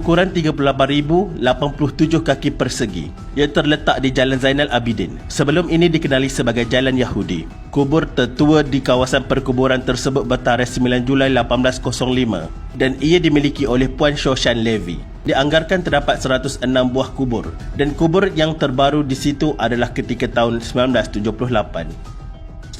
berukuran 38,087 kaki persegi yang terletak di Jalan Zainal Abidin. Sebelum ini dikenali sebagai Jalan Yahudi. Kubur tertua di kawasan perkuburan tersebut bertarikh 9 Julai 1805 dan ia dimiliki oleh Puan Shoshan Levy. Dianggarkan terdapat 106 buah kubur dan kubur yang terbaru di situ adalah ketika tahun 1978.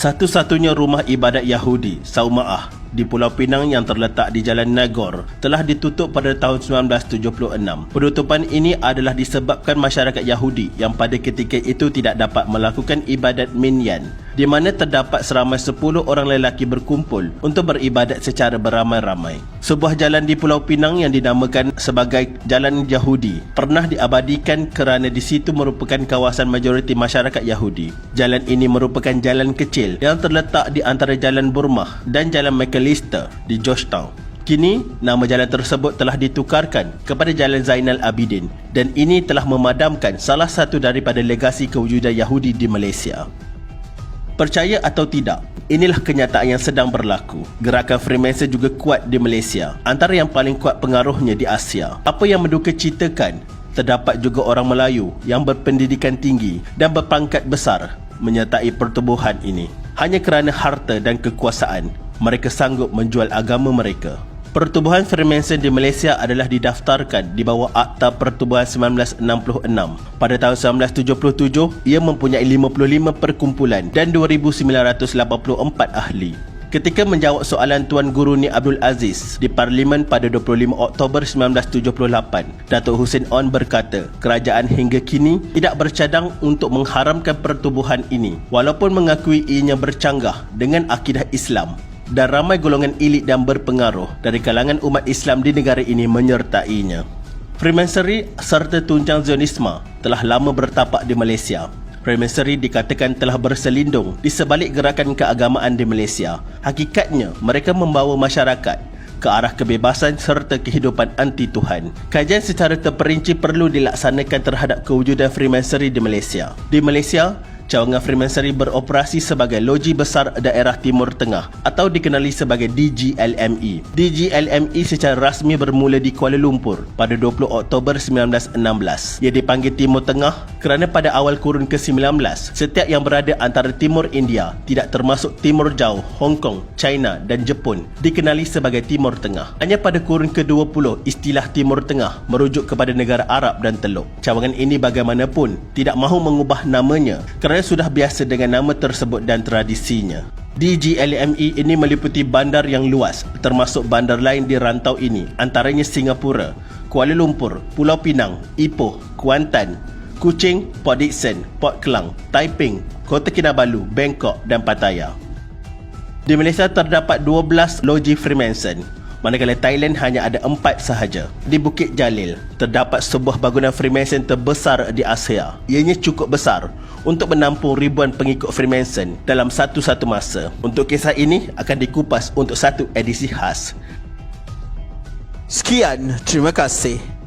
Satu-satunya rumah ibadat Yahudi, Sauma'ah, di Pulau Pinang yang terletak di Jalan Nagor telah ditutup pada tahun 1976. Penutupan ini adalah disebabkan masyarakat Yahudi yang pada ketika itu tidak dapat melakukan ibadat minyan, di mana terdapat seramai 10 orang lelaki berkumpul untuk beribadat secara beramai-ramai. Sebuah jalan di Pulau Pinang yang dinamakan sebagai Jalan Yahudi pernah diabadikan kerana di situ merupakan kawasan majoriti masyarakat Yahudi. Jalan ini merupakan jalan kecil yang terletak di antara Jalan Burmah dan Jalan McAllister di Georgetown. Kini, nama jalan tersebut telah ditukarkan kepada Jalan Zainal Abidin dan ini telah memadamkan salah satu daripada legasi kewujudan Yahudi di Malaysia. Percaya atau tidak, inilah kenyataan yang sedang berlaku. Gerakan Freemason juga kuat di Malaysia, antara yang paling kuat pengaruhnya di Asia. Apa yang mendukacitakan, terdapat juga orang Melayu yang berpendidikan tinggi dan berpangkat besar menyertai pertubuhan ini. Hanya kerana harta dan kekuasaan, mereka sanggup menjual agama mereka. Pertubuhan Freemason di Malaysia adalah didaftarkan di bawah Akta Pertubuhan 1966. Pada tahun 1977, ia mempunyai 55 perkumpulan dan 2,984 ahli. Ketika menjawab soalan Tuan Guru Ni Abdul Aziz di Parlimen pada 25 Oktober 1978, Datuk Hussein On berkata, kerajaan hingga kini tidak bercadang untuk mengharamkan pertubuhan ini walaupun mengakui ianya bercanggah dengan akidah Islam dan ramai golongan elit dan berpengaruh dari kalangan umat Islam di negara ini menyertainya. Freemasonry serta tunjang Zionisme telah lama bertapak di Malaysia. Freemasonry dikatakan telah berselindung di sebalik gerakan keagamaan di Malaysia. Hakikatnya, mereka membawa masyarakat ke arah kebebasan serta kehidupan anti-Tuhan. Kajian secara terperinci perlu dilaksanakan terhadap kewujudan Freemasonry di Malaysia. Di Malaysia, cawangan Freemasonry beroperasi sebagai Loji Besar Daerah Timur Tengah atau dikenali sebagai DGLME. DGLME secara rasmi bermula di Kuala Lumpur pada 20 Oktober 1916. Ia dipanggil Timur Tengah kerana pada awal kurun ke-19, setiap yang berada antara Timur India, tidak termasuk Timur Jauh, Hong Kong, China dan Jepun, dikenali sebagai Timur Tengah. Hanya pada kurun ke-20, istilah Timur Tengah merujuk kepada negara Arab dan Teluk. Cawangan ini bagaimanapun tidak mahu mengubah namanya kerana sudah biasa dengan nama tersebut dan tradisinya. DGLME ini meliputi bandar yang luas, termasuk bandar lain di rantau ini, antaranya Singapura, Kuala Lumpur, Pulau Pinang, Ipoh, Kuantan, Kuching, Port Dickson, Port Klang, Taiping, Kota Kinabalu, Bangkok dan Pattaya. Di Malaysia terdapat 12 loji Freemason, manakala Thailand hanya ada 4 sahaja. Di Bukit Jalil, terdapat sebuah bangunan Freemason terbesar di Asia. Ianya cukup besar untuk menampung ribuan pengikut Freemason dalam satu masa. Untuk kisah ini akan dikupas untuk satu edisi khas. Sekian, terima kasih.